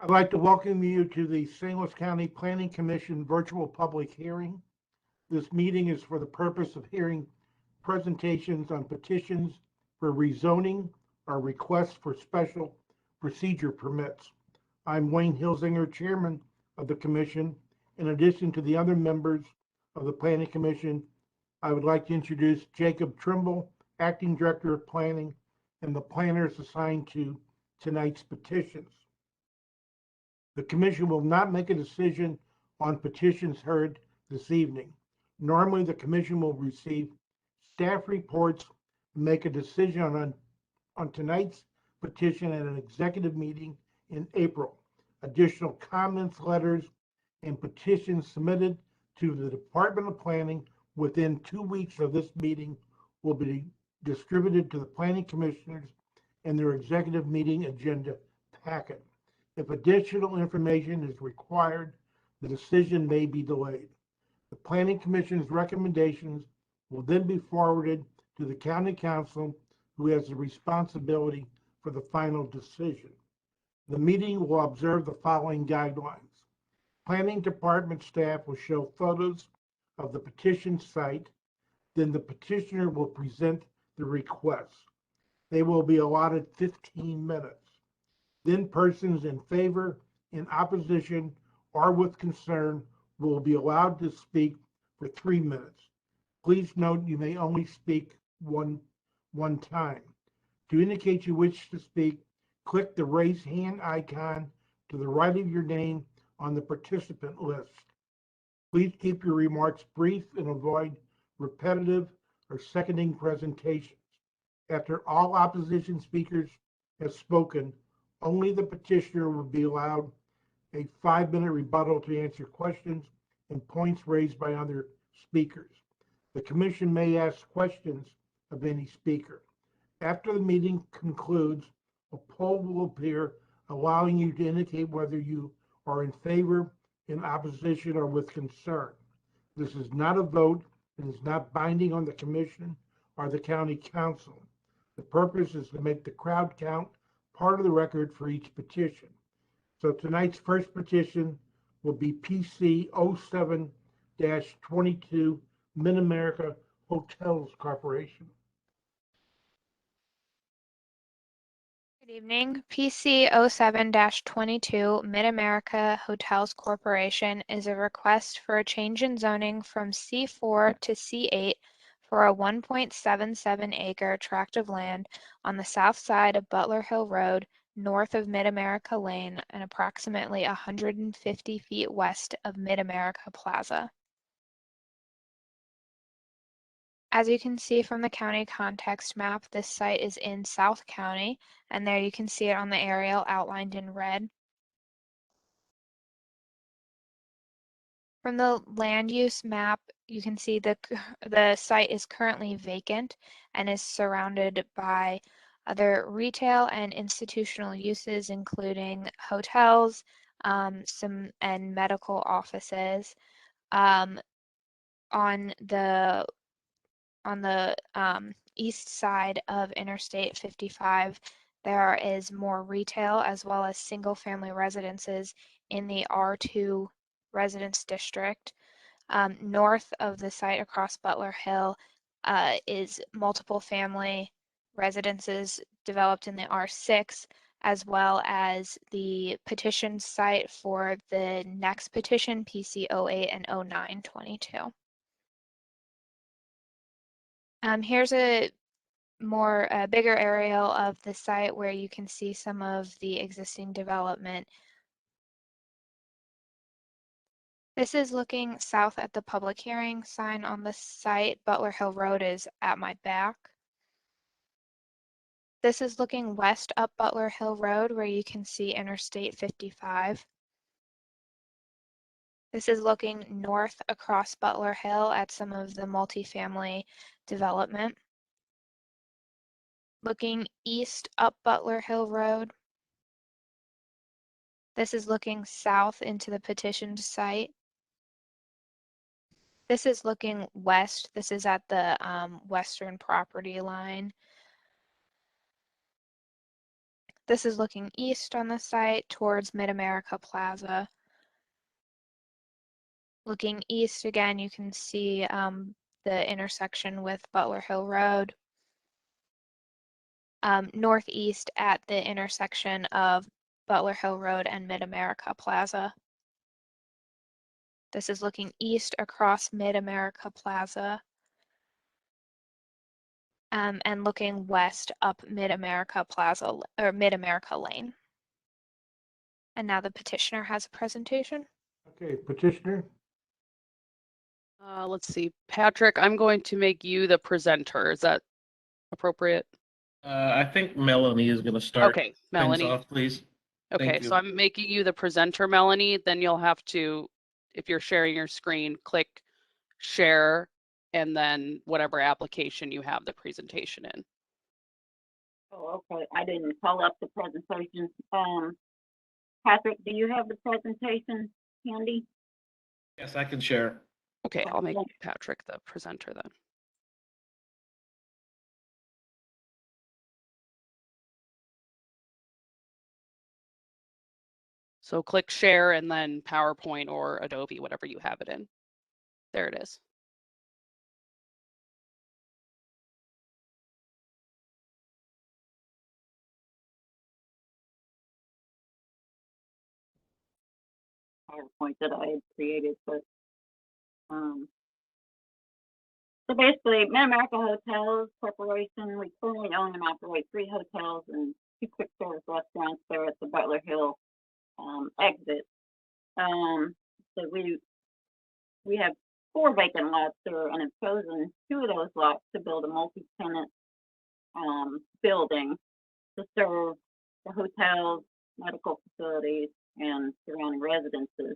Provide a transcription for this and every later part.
I'd like to welcome you to the St. Louis County Planning Commission virtual public hearing. This meeting is for the purpose of hearing presentations on petitions for rezoning or requests for special procedure permits. I'm Wayne Hilsinger, Chairman of the Commission. In addition to the other members of the Planning Commission, I would like to introduce Jacob Trimble, Acting Director of Planning, and the planners assigned to tonight's petitions. The Commission will not make a decision on petitions heard this evening. Normally, the Commission will receive staff reports and make a decision on tonight's petition at an executive meeting in April. Additional comments, letters, and petitions submitted to the Department of Planning within 2 weeks of this meeting will be distributed to the Planning Commissioners in their executive meeting agenda packet. If additional information is required, the decision may be delayed. The Planning Commission's recommendations will then be forwarded to the County Council, who has the responsibility for the final decision. The meeting will observe the following guidelines. Planning Department staff will show photos of the petition site. Then the petitioner will present the request. They will be allotted 15 minutes. Then persons in favor, in opposition, or with concern will be allowed to speak for 3 minutes. Please note you may only speak one time. To indicate you wish to speak, click the raise hand icon to the right of your name on the participant list. Please keep your remarks brief and avoid repetitive or seconding presentations. After all opposition speakers have spoken, only the petitioner will be allowed a 5-minute rebuttal to answer questions and points raised by other speakers. The Commission may ask questions of any speaker. After the meeting concludes, a poll will appear allowing you to indicate whether you are in favor, in opposition, or with concern. This is not a vote and is not binding on the Commission or the County Council. The purpose is to make the crowd count part of the record for each petition. So tonight's first petition will be PC 07-22 MidAmerica Hotels Corporation. Good evening. PC 07-22 MidAmerica Hotels Corporation is a request for a change in zoning from C4 to C8 for a 1.77 acre tract of land on the south side of Butler Hill Road, north of MidAmerica Lane, and approximately 150 feet west of MidAmerica Plaza. As you can see from the county context map, this site is in South County, and there you can see it on the aerial outlined in red. From the land use map, you can see the site is currently vacant and is surrounded by other retail and institutional uses, including hotels, and medical offices. On the east side of Interstate 55, there is more retail as well as single-family residences in the R2 residence district. North of the site across Butler Hill is multiple family residences developed in the R6, as well as the petition site for the next petition, PC 08 and 0922. Here's a bigger aerial of the site where you can see some of the existing development. This is looking south at the public hearing sign on the site. Butler Hill Road is at my back. This is looking west up Butler Hill Road where you can see Interstate 55. This is looking north across Butler Hill at some of the multifamily development. Looking east up Butler Hill Road. This is looking south into the petitioned site. This is looking west. This is at the western property line. This is looking east on the site towards MidAmerica Plaza. Looking east again, you can see the intersection with Butler Hill Road. Northeast at the intersection of Butler Hill Road and MidAmerica Plaza. This is looking east across MidAmerica Plaza. And looking west up MidAmerica Plaza or MidAmerica Lane. And now the petitioner has a presentation. Okay, petitioner. Let's see, Patrick, I'm going to make you the presenter. Is that appropriate? I think Melanie is going to start Okay, things Melanie. off, please. Okay, Thank so you. I'm making you the presenter, Melanie. Then you'll have to, if you're sharing your screen, click share, and then whatever application you have the presentation in. Oh, okay. I didn't call up the presentation. Patrick, do you have the presentation handy? Yes, I can share. Okay, I'll make Yeah. Patrick the presenter then. So click share and then PowerPoint or Adobe, whatever you have it in. There it is. PowerPoint that I had created, but so basically, MidAmerica Hotels Corporation, we currently own and operate 3 hotels and 2 quick service restaurants there at the Butler Hill exit. So we have 4 vacant lots there and have chosen 2 of those lots to build a multi-tenant building to serve the hotels, medical facilities, and surrounding residences.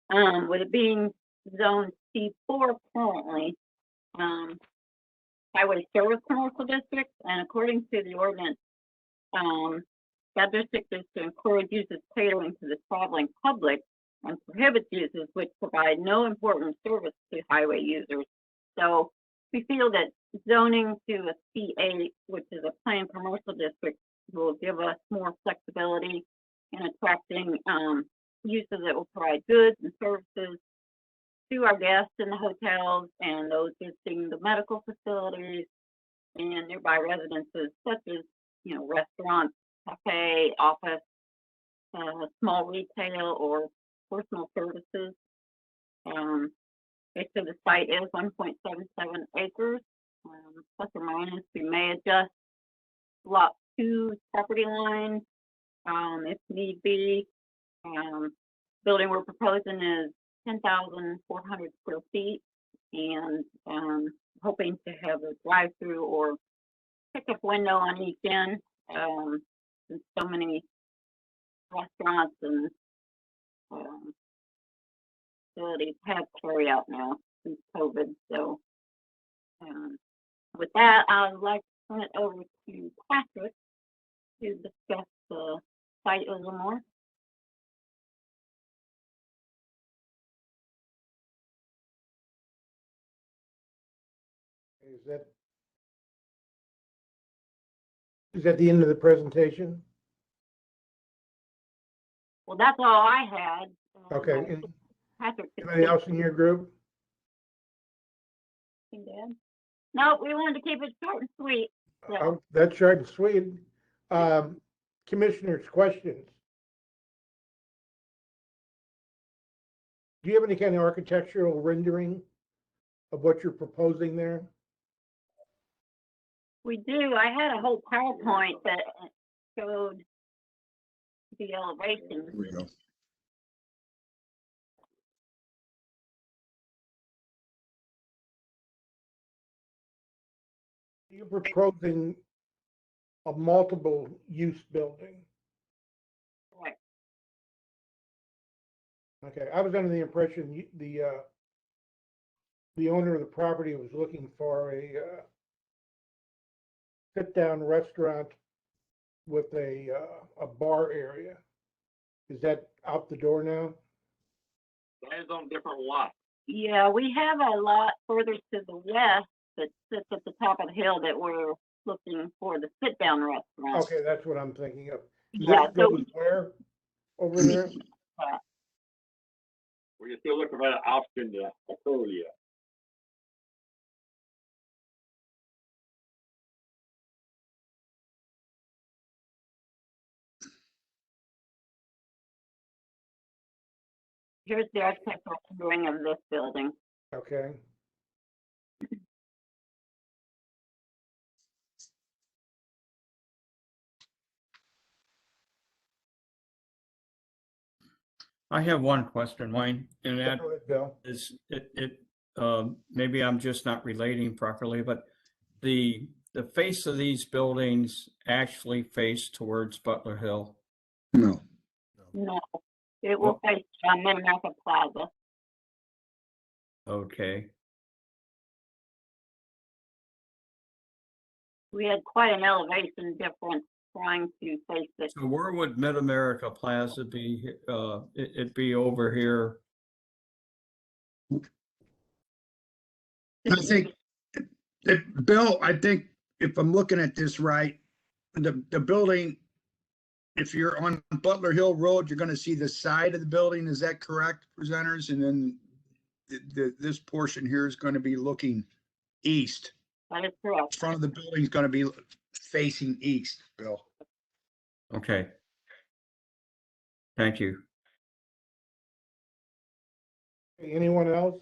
With it being zone C4 currently, highway service commercial district, and according to the ordinance, that district is to encourage uses catering to the traveling public and prohibits uses which provide no important service to highway users. So we feel that zoning to a C8, which is a planned commercial district, will give us more flexibility in attracting uses that will provide goods and services to our guests in the hotels and those visiting the medical facilities and nearby residences, such as, restaurants, cafe, office, small retail, or personal services. Basically, the site is 1.77 acres, plus or minus. We may adjust lot 2 property line if need be. Building we're proposing is 10,400 square feet, and hoping to have a drive-through or pickup window on each end. Since so many restaurants and facilities have carry out now since COVID. So with that, I'd like to turn it over to Patrick to discuss the site a little more. Is that the end of the presentation? Well, that's all I had. Okay. And Patrick. anybody else in your group? No, we wanted to keep it short and sweet. So. Oh, that's short and sweet. Commissioners, questions? Do you have any kind of architectural rendering of what you're proposing there? We do. I had a whole PowerPoint that showed the elevation. Here we go. You're proposing a multiple use building. Right. Okay, I was under the impression the owner of the property was looking for a sit-down restaurant with a bar area. Is that out the door now? That is on different lots. Yeah, we have a lot further to the west that sits at the top of the hill that we're looking for the sit-down restaurant. Okay, that's what I'm thinking of. Yeah, This so, goes where? Over there? We're still looking for an option to occur yet. here's the architectural rendering of this building. Okay. I have one question, Wayne, and that Go ahead, Bill. is, maybe I'm just not relating properly, but the face of these buildings actually face towards Butler Hill. No. No, it will face MidAmerica Plaza. Okay, We had quite an elevation difference trying to face it. so where would MidAmerica Plaza be? It'd be over here. I think, Bill, I think if I'm looking at this right, the building, if you're on Butler Hill Road, you're gonna see the side of the building. Is that correct, presenters? And then this portion here is gonna be looking east. That is correct. Front of the building is gonna be facing east, Bill. Okay. Thank you. Anyone else?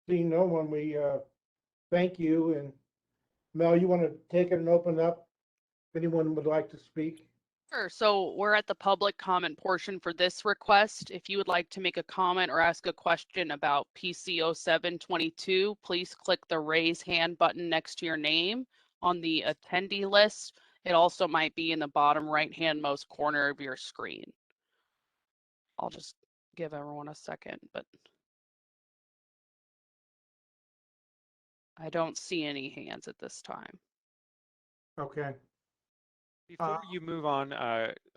Seeing no one, we thank you. And Mel, you want to take it and open up? If anyone would like to speak? Sure. So we're at the public comment portion for this request. If you would like to make a comment or ask a question about PC 0722, please click the raise hand button next to your name on the attendee list. It also might be in the bottom right-hand most corner of your screen. I'll just give everyone a second, but I don't see any hands at this time. Okay. Before you move on,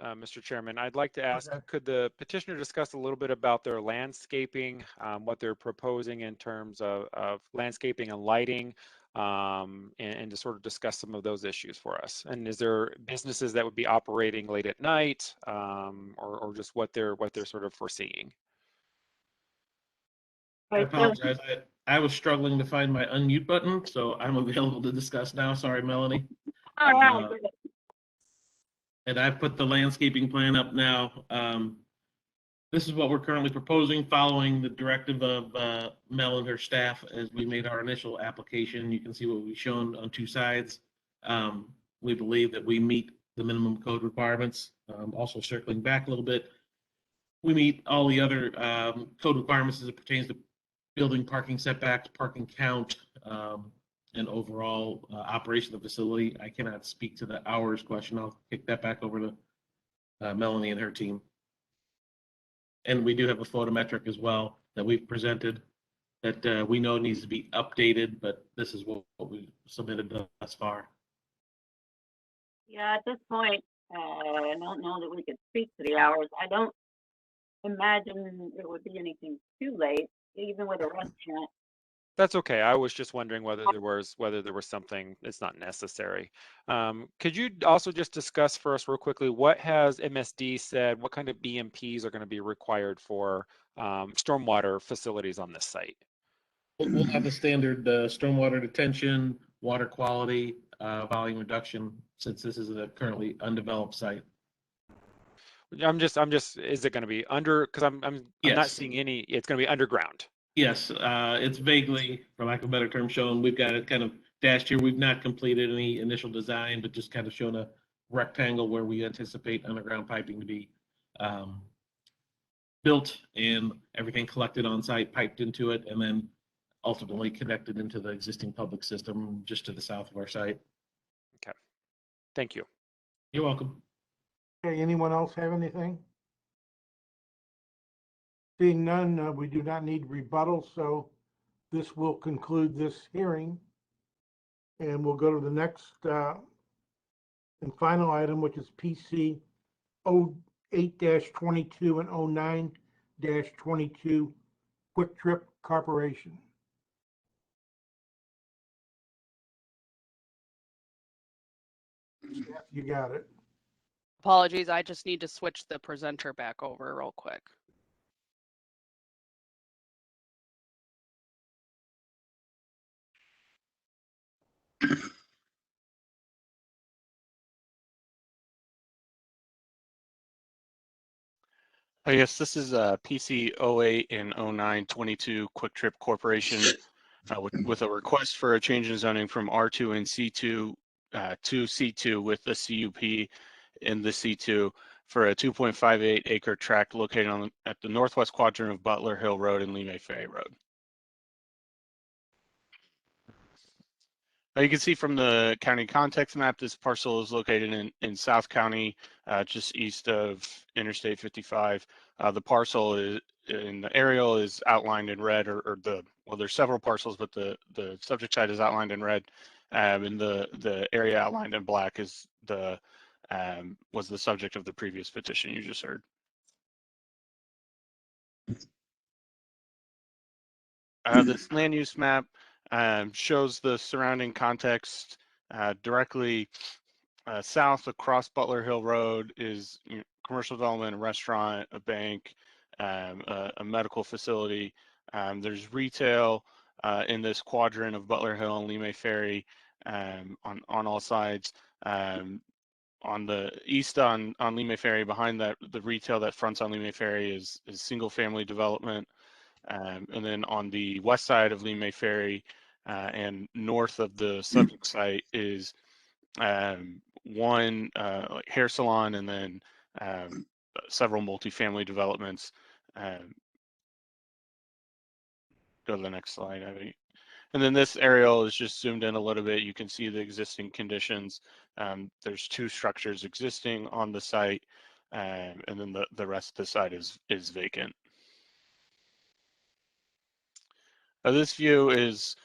Mr. Chairman, I'd like to ask, Okay. could the petitioner discuss a little bit about their landscaping, what they're proposing in terms of landscaping and lighting, and to sort of discuss some of those issues for us? And is there businesses that would be operating late at night, or just what they're sort of foreseeing? I apologize. I was struggling to find my unmute button, so I'm available to discuss now. Sorry, Melanie. All right. And I put the landscaping plan up now. This is what we're currently proposing, following the directive of Mel and her staff as we made our initial application. You can see what we've shown on two sides. We believe that we meet the minimum code requirements. Also circling back a little bit, we meet all the other code requirements as it pertains to building parking setbacks, parking count, and overall operation of the facility. I cannot speak to the hours question. I'll kick that back over to Melanie and her team. And we do have a photometric as well that we've presented that we know needs to be updated, but this is what we submitted thus far. Yeah, at this point, I don't know that we could speak to the hours. I don't imagine it would be anything too late, even with a restaurant. That's okay. I was just wondering whether there was something that's not necessary. Could you also just discuss for us real quickly, what has MSD said, what kind of BMPs are going to be required for stormwater facilities on this site? We'll have the standard stormwater detention, water quality, volume reduction, since this is a currently undeveloped site. I'm just, is it going to be under, because I'm not Yes. seeing any, it's going to be underground. Yes, it's vaguely, for lack of a better term, shown. We've got it kind of dashed here. We've not completed any initial design, but just kind of shown a rectangle where we anticipate underground piping to be built and everything collected on site, piped into it, and then ultimately connected into the existing public system just to the south of our site. Okay. Thank you. You're welcome. Okay, anyone else have anything? Seeing none, we do not need rebuttal, so this will conclude this hearing. And we'll go to the next and final item, which is PC 08-22 and 09-22 QuikTrip Corporation. Steph, you got it. Apologies, I just need to switch the presenter back over real quick. Yes, this is PC 08 and 0922 QuikTrip Corporation with a request for a change in zoning from R2 and C2 to C2 with the C.U.P in the C2 for a 2.58 acre tract located at the northwest quadrant of Butler Hill Road and Lemay Ferry Road. You can see from the county context map, this parcel is located in South County, just east of Interstate 55. The parcel is in the aerial is outlined in red, well, there's several parcels, but the subject site is outlined in red, and the area outlined in black is was the subject of the previous petition you just heard. This land use map shows the surrounding context directly south across Butler Hill Road is commercial development, a restaurant, a bank, a medical facility. There's retail in this quadrant of Butler Hill and Lemay Ferry on all sides. On the east on Lemay Ferry, behind that, the retail that fronts on Lemay Ferry is single family development. And then on the west side of Lemay Ferry and north of the subject site is one like hair salon, and then several multifamily developments. Go to the next slide, Abby. And then this aerial is just zoomed in a little bit. You can see the existing conditions. There's two structures existing on the site, and then the rest of the site is vacant. This view is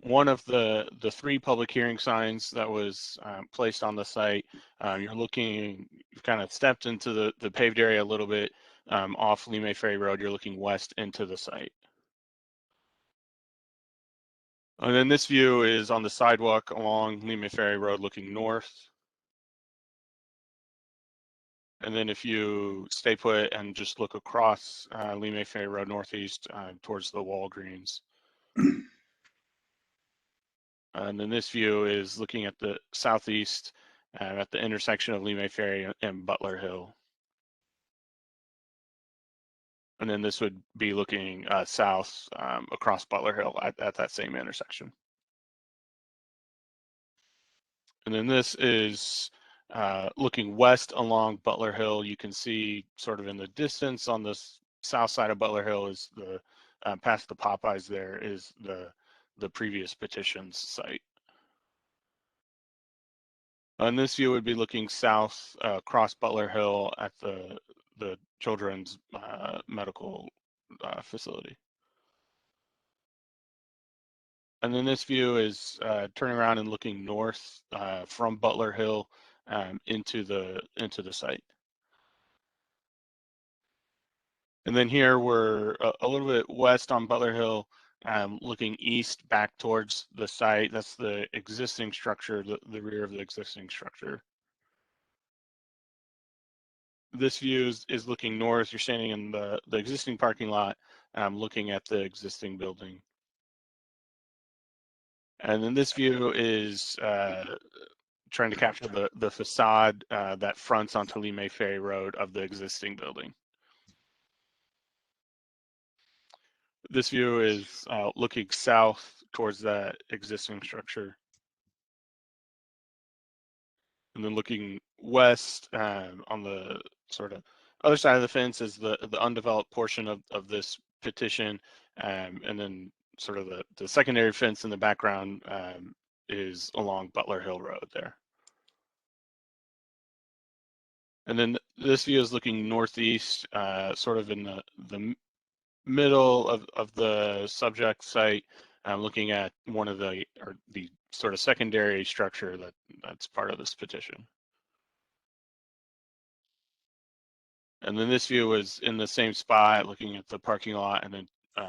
one of the three public hearing signs that was placed on the site. You've kind of stepped into the paved area a little bit off Lemay Ferry Road. You're looking west into the site. And then this view is on the sidewalk along Lemay Ferry Road looking north. And then if you stay put and just look across Lemay Ferry Road northeast towards the Walgreens. And then this view is looking at the southeast at the intersection of Lemay Ferry and Butler Hill. And then this would be looking south across Butler Hill at that same intersection. And then this is looking west along Butler Hill. You can see sort of in the distance on the south side of Butler Hill is the past the Popeyes there is the previous petition's site. And this view would be looking south across Butler Hill at the children's medical facility. And then this view is turning around and looking north from Butler Hill into the site. And then here we're a little bit west on Butler Hill, looking east back towards the site. That's the existing structure, the rear of the existing structure. This view is looking north. You're standing in the existing parking lot, looking at the existing building. And then this view is trying to capture the facade that fronts onto Lemay Ferry Road of the existing building. This view is looking south towards that existing structure. And then looking west on the sort of other side of the fence is the undeveloped portion of this petition. And then sort of the secondary fence in the background is along Butler Hill Road there. And then this view is looking northeast, sort of in the middle of the subject site, looking at one of the sort of secondary structure that's part of this petition. And then this view is in the same spot, looking at the parking lot, and then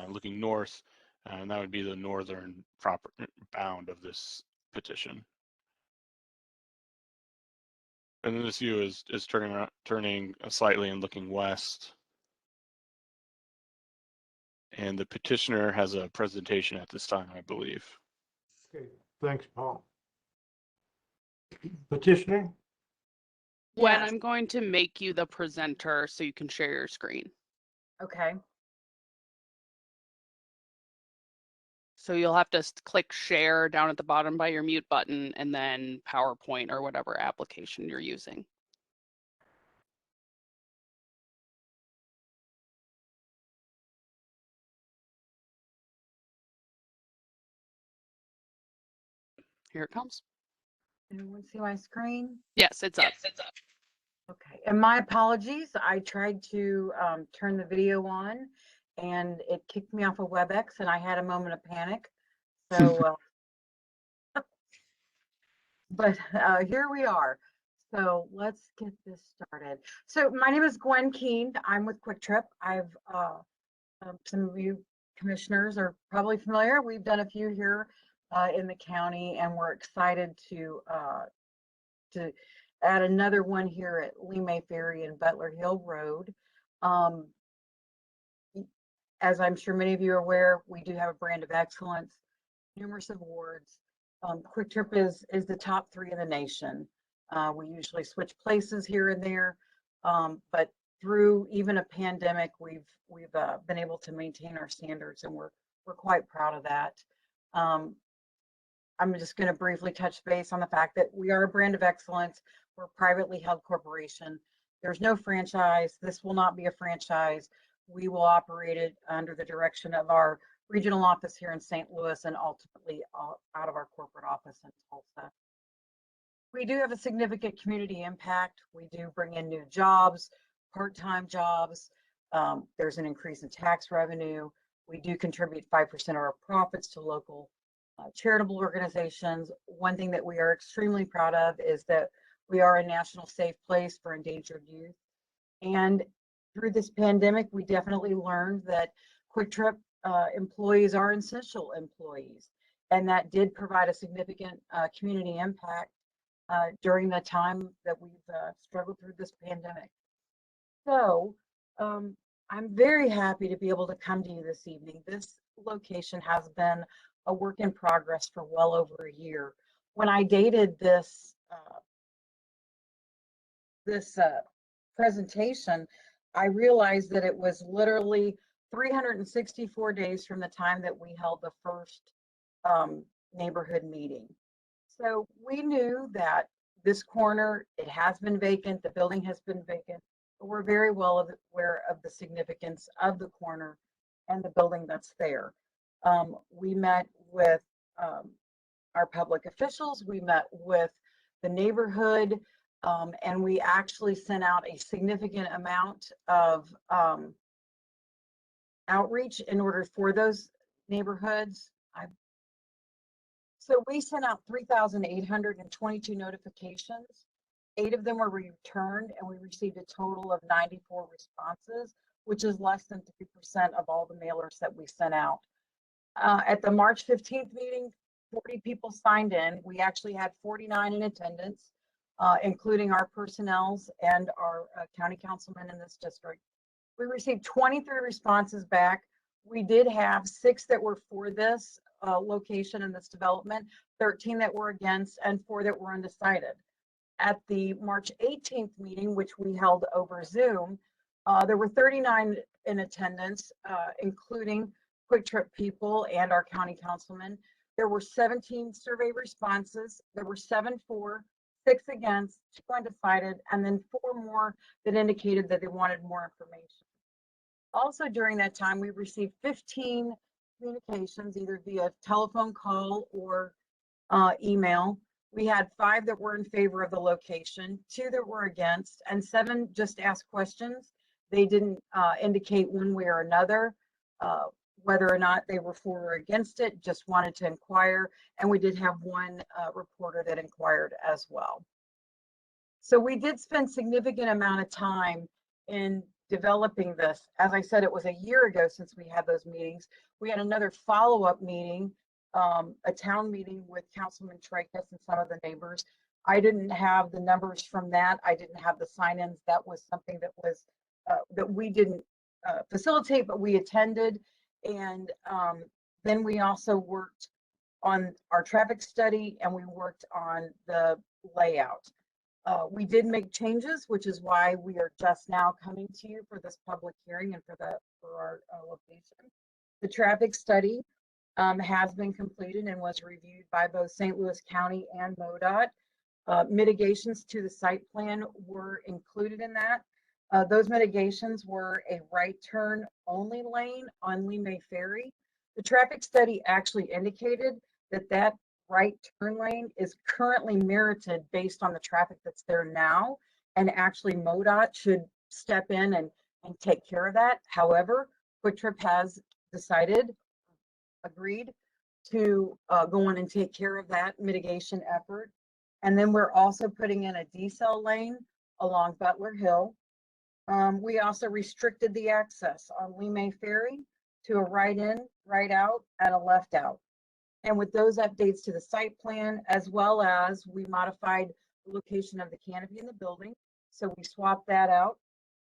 looking north, and that would be the northern proper bound of this petition. And then this view is turning slightly and looking west. And the petitioner has a presentation at this time, I believe. Okay, thanks, Paul. Petitioner? Gwen, Yes. I'm going to make you the presenter so you can share your screen. Okay. So you'll have to click share down at the bottom by your mute button and then PowerPoint or whatever application you're using. Here it comes. Anyone see my screen? Yes, it's up. Okay. And my apologies. I tried to turn the video on and it kicked me off of WebEx and I had a moment of panic. So, but here we are. So let's get this started. So my name is Gwen Keene. I'm with QuikTrip. I've some of you commissioners are probably familiar. We've done a few here in the county, and we're excited to add another one here at Lemay, Ferry, and Butler Hill Road. As I'm sure many of you are aware, we do have a brand of excellence, numerous awards. QuikTrip is the top 3 in the nation. We usually switch places here and there, but through even a pandemic, we've been able to maintain our standards, and we're quite proud of that. I'm just going to briefly touch base on the fact that we are a brand of excellence. We're a privately held corporation. There's no franchise. This will not be a franchise. We will operate it under the direction of our regional office here in St. Louis and ultimately out of our corporate office in Tulsa. We do have a significant community impact. We do bring in new jobs, part-time jobs. There's an increase in tax revenue. We do contribute 5% of our profits to local charitable organizations. One thing that we are extremely proud of is that we are a national safe place for endangered youth. And through this pandemic, we definitely learned that QuikTrip employees are essential employees. And that did provide a significant community impact during the time that we've struggled through this pandemic. So I'm very happy to be able to come to you this evening. This location has been a work in progress for well over a year. When I dated this presentation, I realized that it was literally 364 days from the time that we held the first neighborhood meeting. So we knew that this corner, it has been vacant, the building has been vacant, but we're very well aware of the significance of the corner and the building that's there. We met with our public officials, we met with the neighborhood, and we actually sent out a significant amount of outreach in order for those neighborhoods. So we sent out 3,822 notifications. 8 of them were returned, and we received a total of 94 responses, which is less than 3% of all the mailers that we sent out. At the March 15th meeting, 40 people signed in. We actually had 49 in attendance, including our personnels and our county councilman in this district. We received 23 responses back. We did have 6 that were for this location and this development, 13 that were against, and 4 that were undecided. At the March 18th meeting, which we held over Zoom, there were 39 in attendance, including QuikTrip people and our county councilman. There were 17 survey responses. There were 7 for, 6 against, 2 undecided, and then 4 more that indicated that they wanted more information. Also during that time, we received 15 communications, either via telephone call or email. We had 5 that were in favor of the location, 2 that were against, and 7 just asked questions. They didn't indicate one way or another whether or not they were for or against it, just wanted to inquire. And we did have 1 reporter that inquired as well. So we did spend significant amount of time in developing this. As I said, it was a year ago since we had those meetings. We had another follow-up meeting, a town meeting with Councilman Tracus and some of the neighbors I didn't have the numbers from that. I didn't have the sign-ins. That was something that was that we didn't facilitate, but we attended. And then we also worked on our traffic study, and we worked on the layout. We did make changes, which is why we are just now coming to you for this public hearing and for our location. The traffic study has been completed and was reviewed by both St. Louis County and MoDOT. Mitigations to the site plan were included in that. Those mitigations were a right turn only lane on Lemay Ferry. The traffic study actually indicated that that right turn lane is currently merited based on the traffic that's there now, and actually MoDOT should step in and take care of that. However, QuikTrip has agreed to go on and take care of that mitigation effort. And then we're also putting in a decel lane along Butler Hill. We also restricted the access on Lemay Ferry to a right in, right out, and a left out. And with those updates to the site plan, as well as we modified the location of the canopy in the building. So we swapped that out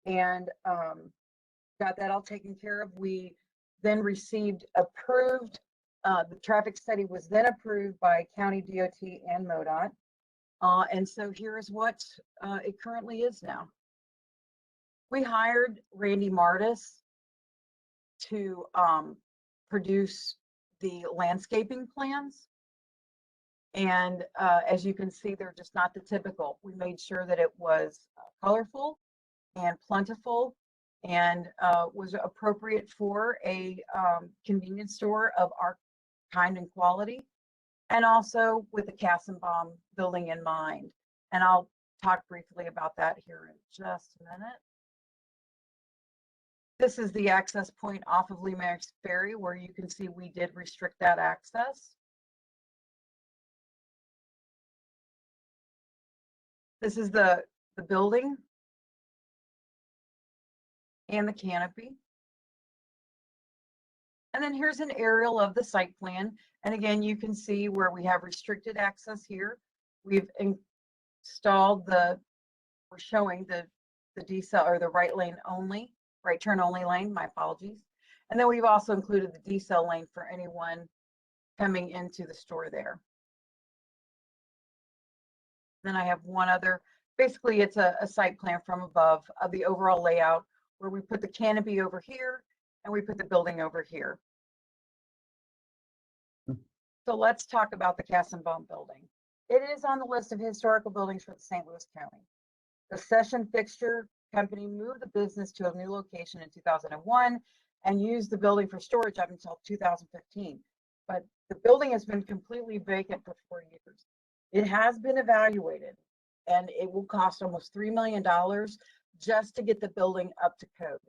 and got that all taken care of. We then received approved, the traffic study was then approved by County DOT and MoDOT. And so here's what it currently is now. We hired Randy Martis to produce the landscaping plans. And as you can see, they're just not the typical. We made sure that it was colorful and plentiful and was appropriate for a convenience store of our kind and quality, and also with the Kassenbaum building in mind. And I'll talk briefly about that here in just a minute. This is the access point off of Lemay Ferry, where you can see we did restrict that access. This is the building and the canopy. And then here's an aerial of the site plan. And again, you can see where we have restricted access here. We've installed we're showing the decel or the right lane only, right turn only lane, my apologies. And then we've also included the decel lane for anyone coming into the store there. Then I have one other, basically it's a site plan from above of the overall layout where we put the canopy over here and we put the building over here. So let's talk about the Kassenbaum building. It is on the list of historical buildings for the St. Louis County. The Session Fixture Company moved the business to a new location in 2001 and used the building for storage up until 2015. But the building has been completely vacant for 4 years. It has been evaluated and it will cost almost $3 million just to get the building up to code.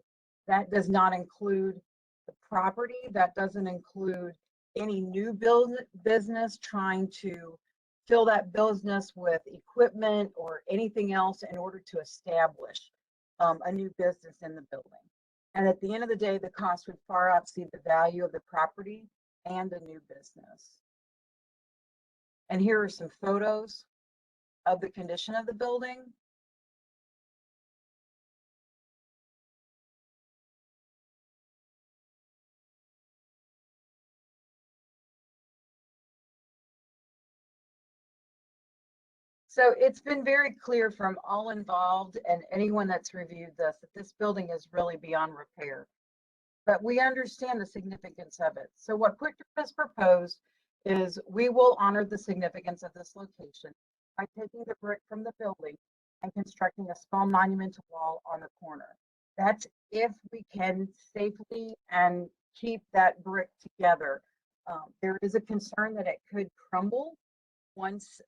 That does not include the property. That doesn't include any new business trying to fill that business with equipment or anything else in order to establish a new business in the building. And at the end of the day, the cost would far exceed the value of the property and a new business. And here are some photos of the condition of the building. So it's been very clear from all involved and anyone that's reviewed this that this building is really beyond repair. But we understand the significance of it. So what QuikTrip has proposed is we will honor the significance of this location by taking the brick from the building and constructing a small monumental wall on the corner. That's if we can safely and keep that brick together. There is a concern that it could crumble once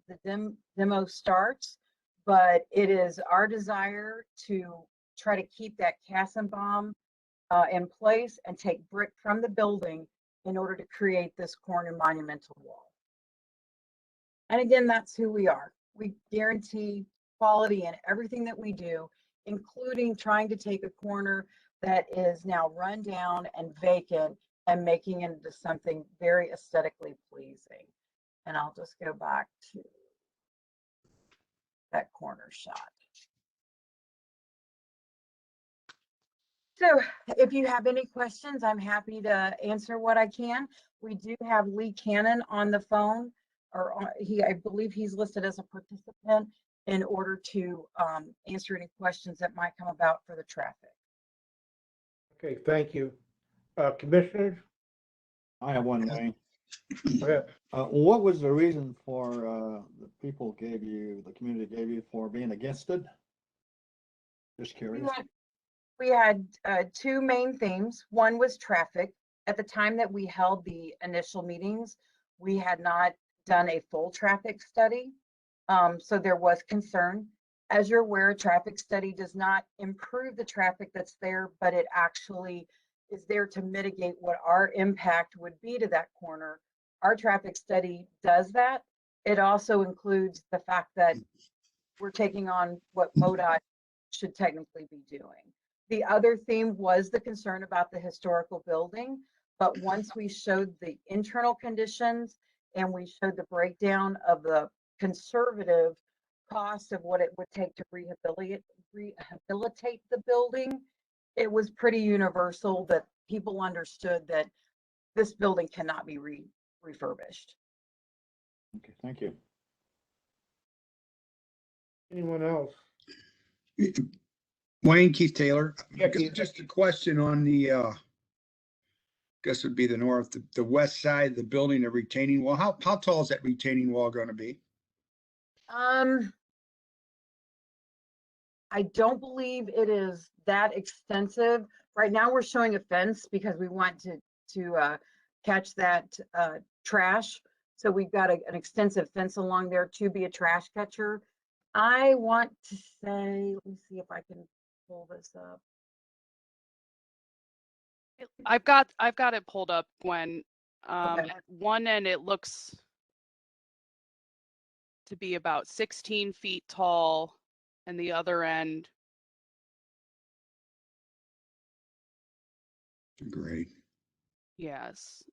the demo starts, but it is our desire to try to keep that Kassenbaum in place and take brick from the building in order to create this corner monumental wall. And again, that's who we are. We guarantee quality in everything that we do, including trying to take a corner that is now run down and vacant and making it into something very aesthetically pleasing. And I'll just go back to corner shot. So if you have any questions, I'm happy to answer what I can. We do have Lee Cannon on the phone, or I believe he's listed as a participant in order to answer any questions that might come about for the traffic. Okay, thank you. Commissioners? I have one, Wayne. Go ahead. What was the reason for the community gave you for being against it? Just curious. We had two main themes. One was traffic. At the time that we held the initial meetings, we had not done a full traffic study. So there was concern. As you're aware, a traffic study does not improve the traffic that's there, but it actually is there to mitigate what our impact would be to that corner. Our traffic study does that. It also includes the fact that we're taking on what MoDOT should technically be doing. The other theme was the concern about the historical building, but once we showed the internal conditions and we showed the breakdown of the conservative cost of what it would take to rehabilitate the building, it was pretty universal that people understood that this building cannot be refurbished. Okay, thank you. Anyone else? Wayne, Keith Taylor. Yeah, Keith. Just a question on the, guess would be the north, the west side of the building, the retaining wall. How tall is that retaining wall going to be? I don't believe it is that extensive. Right now we're showing a fence because we want to catch that trash. So we've got an extensive fence along there to be a trash catcher. I want to say, let me see if I can pull this up. I've got it pulled up, Gwen. Okay. At one end, it looks to be about 16 feet tall, and the other end, Great. yes,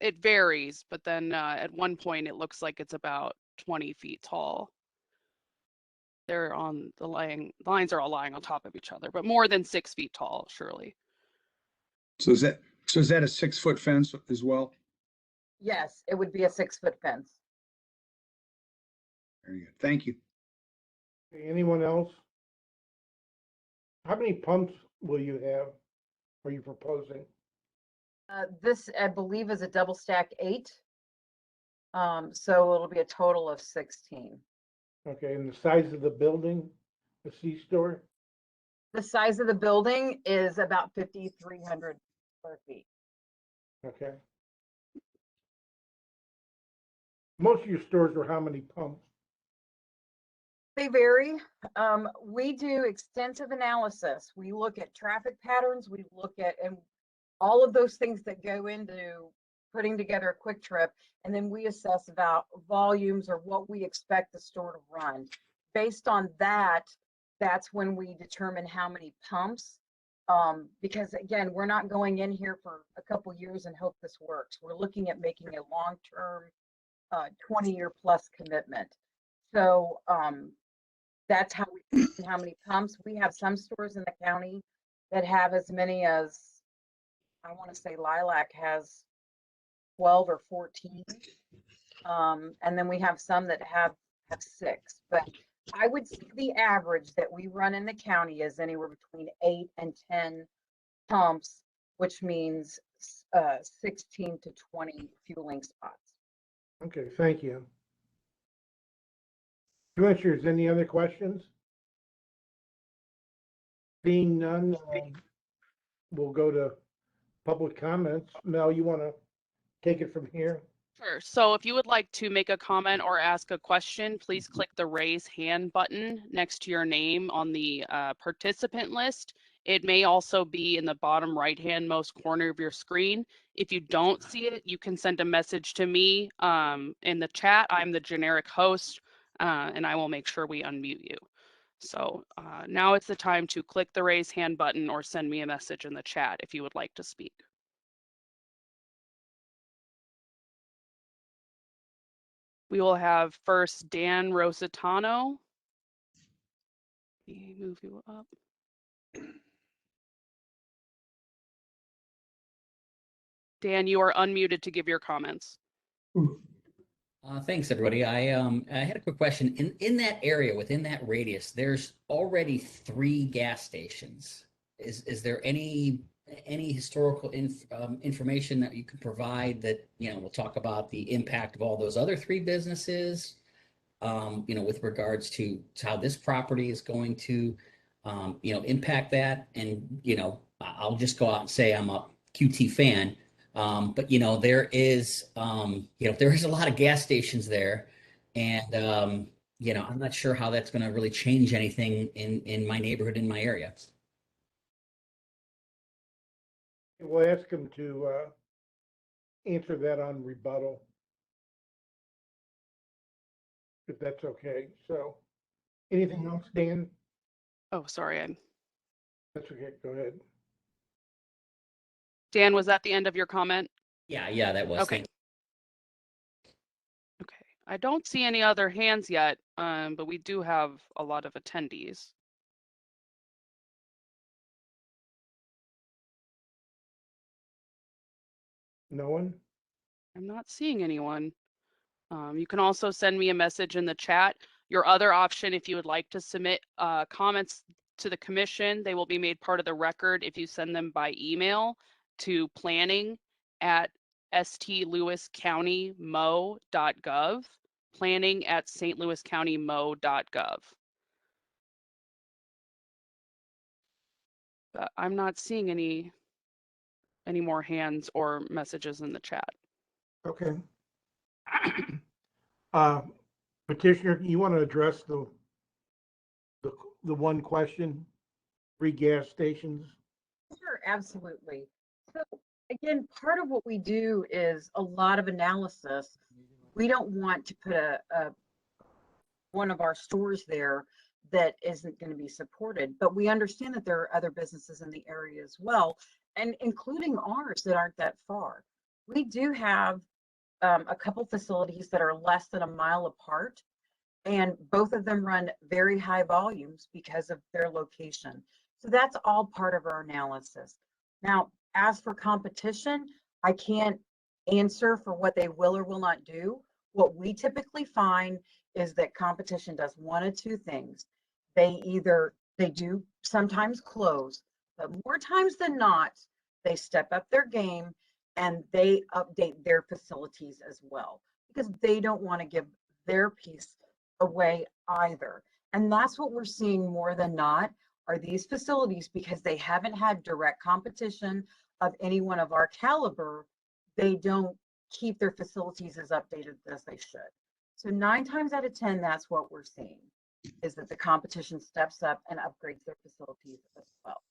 it varies, but then at one point it looks like it's about 20 feet tall. They're on the lines are all lying on top of each other, but more than 6 feet tall, surely. So is that a 6-foot fence as well? Yes, it would be a 6-foot fence. Very good. Thank you. Anyone else? How many pumps will you have? Are you proposing? This, I believe, is a double stack 8. So it'll be a total of 16. Okay, and the size of the building, the C-store? The size of the building is about 5,300 square feet. Okay. Most of your stores are how many pumps? They vary. We do extensive analysis. We look at traffic patterns. We look at and all of those things that go into putting together a quick trip, and then we assess about volumes or what we expect the store to run. Based on that, that's when we determine how many pumps. Because again, we're not going in here for a couple years and hope this works. We're looking at making a long-term 20-year plus commitment. So that's how we determine how many pumps. We have some stores in the county that have as many as, I want to say Lilac has 12 or 14. And then we have some that have 6. But I would say the average that we run in the county is anywhere between 8 and 10 pumps, which means 16 to 20 fueling spots. Okay, thank you. Commissioners, any other questions? Seeing none, we'll go to public comments. Mel, you want to take it from here? Sure. So if you would like to make a comment or ask a question, please click the raise hand button next to your name on the participant list. It may also be in the bottom right-hand most corner of your screen. If you don't see it, you can send a message to me in the chat. I'm the generic host, and I will make sure we unmute you. So now it's the time to click the raise hand button or send me a message in the chat if you would like to speak. We will have first Dan Rositano. me move you up. Dan, you are unmuted to give your comments. Thanks, everybody. I had a quick question. In that area, within that radius, there's already 3 gas stations. Is there any historical information that you could provide that, will talk about the impact of all those other 3 businesses, with regards to how this property is going to, impact that? And, I'll just go out and say I'm a QT fan. But there is a lot of gas stations there, and I'm not sure how that's going to really change anything in my neighborhood, in my area. We'll ask him to answer that on rebuttal, if that's okay. So, anything else, Dan? Oh, sorry. That's okay. Go ahead. Dan, was that the end of your comment? Yeah, that was. Okay. Okay. I don't see any other hands yet, but we do have a lot of attendees. No one? I'm not seeing anyone. You can also send me a message in the chat. Your other option, if you would like to submit comments to the commission, they will be made part of the record if you send them by email to planning@stlouiscountymo.gov, planning@stlouiscountymo.gov. But I'm not seeing any more hands or messages in the chat. Okay. Petitioner, you want to address the one question, 3 gas stations? Sure, absolutely. So again, part of what we do is a lot of analysis. We don't want to put one of our stores there that isn't going to be supported, but we understand that there are other businesses in the area as well, and including ours that aren't that far. We do have a couple facilities that are less than a mile apart, and both of them run very high volumes because of their location. So that's all part of our analysis. Now, as for competition, I can't answer for what they will or will not do. What we typically find is that competition does one of 2 things. They do sometimes close, but more times than not, they step up their game and they update their facilities as well, because they don't want to give their piece away either. And that's what we're seeing more than not, are these facilities, because they haven't had direct competition of anyone of our caliber, they don't keep their facilities as updated as they should. So 9 times out of 10, that's what we're seeing, is that the competition steps up and upgrades their facilities as well.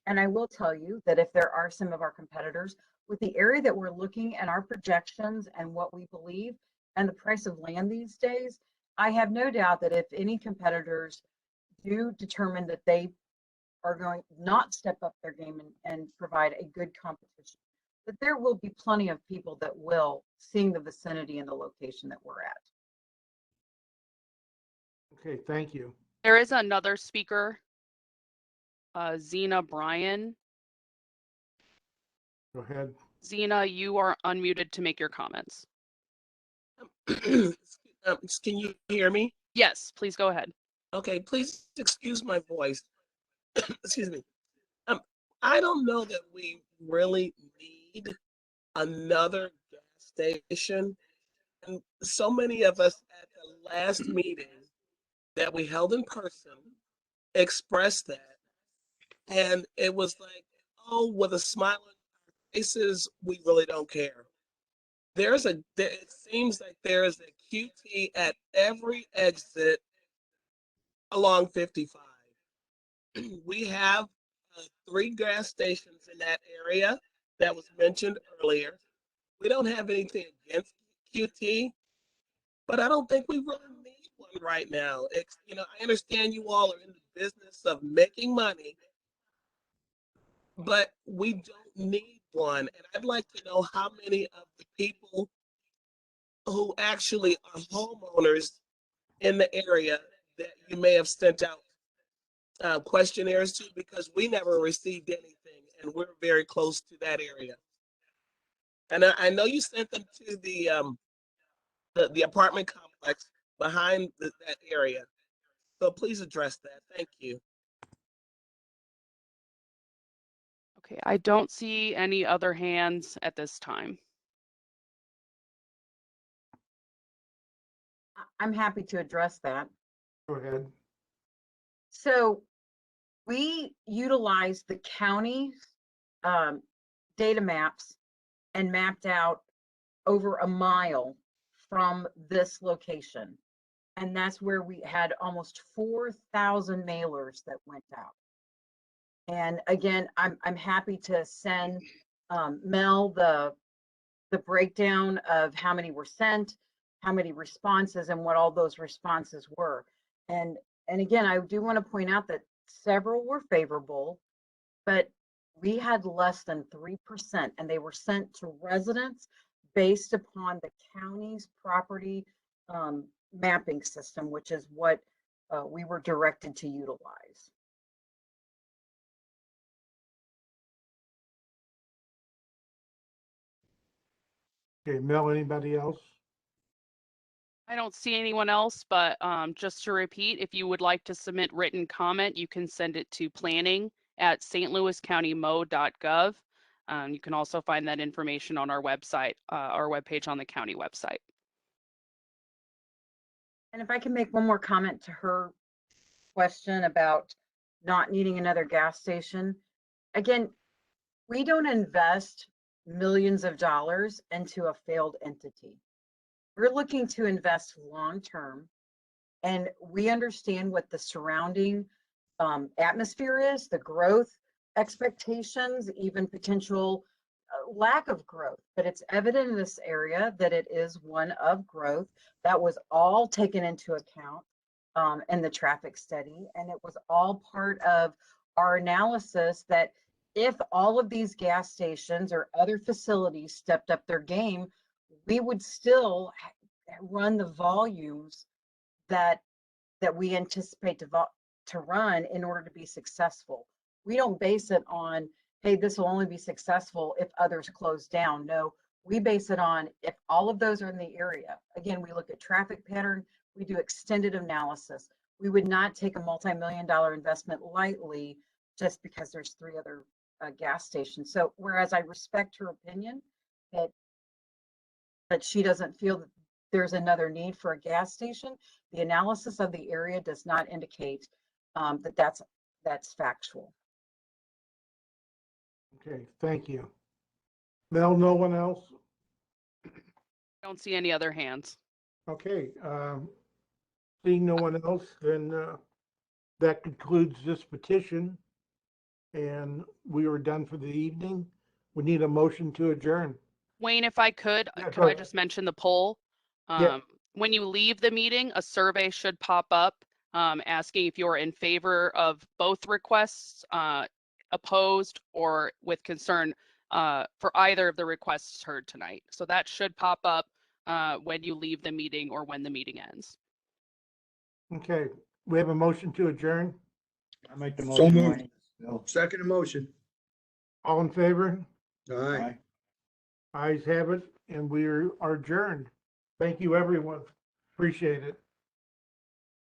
And I will tell you that if there are some of our competitors, with the area that we're looking at, our projections and what we believe and the price of land these days, I have no doubt that if any competitors do determine that they are going not step up their game and provide a good competition, that there will be plenty of people that will, seeing the vicinity and the location that we're at. Okay, thank you. There is another speaker, Zena Bryan. Go ahead. Zena, you are unmuted to make your comments. Can you hear me? Yes, please go ahead. Okay, please excuse my voice. Excuse me. I don't know that we really need another gas station. And so many of us at the last meeting that we held in person expressed that. And it was like, oh, with a smile on our faces, we really don't care. It seems like there is a QT at every exit along 55. We have 3 gas stations in that area that was mentioned earlier. We don't have anything against QT, but I don't think we really need one right now. I understand you all are in the business of making money, but we don't need one. And I'd like to know how many of the people who actually are homeowners in the area that you may have sent out questionnaires to, because we never received anything, and we're very close to that area. And I know you sent them to the apartment complex behind that area. So please address that. Thank you. Okay, I don't see any other hands at this time. I'm happy to address that. Go ahead. So we utilized the county's data maps and mapped out over a mile from this location. And that's where we had almost 4,000 mailers that went out. And again, I'm happy to send Mel the breakdown of how many were sent, how many responses, and what all those responses were. And again, I do want to point out that several were favorable, but we had less than 3%, and they were sent to residents based upon the county's property mapping system, which is what we were directed to utilize. Okay, Mel, anybody else? I don't see anyone else, but just to repeat, if you would like to submit written comment, you can send it to planning@stlouiscountymo.gov. You can also find that information on our website, our webpage on the county website. And if I can make one more comment to her question about not needing another gas station. Again, we don't invest millions of dollars into a failed entity. We're looking to invest long-term, and we understand what the surrounding atmosphere is, the growth expectations, even potential lack of growth. But it's evident in this area that it is one of growth. That was all taken into account in the traffic study, and it was all part of our analysis that if all of these gas stations or other facilities stepped up their game, we would still run the volumes that we anticipate to run in order to be successful. We don't base it on, hey, this will only be successful if others close down. No, we base it on if all of those are in the area. Again, we look at traffic pattern, we do extended analysis. We would not take a multi-million-dollar investment lightly just because there's 3 other gas stations. So whereas I respect her opinion that she doesn't feel that there's another need for a gas station, the analysis of the area does not indicate that that's factual. Okay, thank you. Mel, no one else? Don't see any other hands. Okay, seeing no one else, then that concludes this petition, and we are done for the evening. We need a motion to adjourn. Wayne, if I could, Yeah, could go I ahead. just mention the poll? Yeah. When you leave the meeting, a survey should pop up asking if you're in favor of both requests, opposed, or with concern for either of the requests heard tonight. So that should pop up when you leave the meeting or when the meeting ends. Okay, we have a motion to adjourn. I make the So motion. moved. Wayne. Bill. Second motion. All in favor? Aye. Aye. Ayes have it, and we are adjourned. Thank you, everyone. Appreciate it.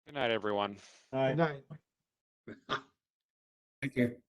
Good night, everyone. Aye. Good night. Thank you.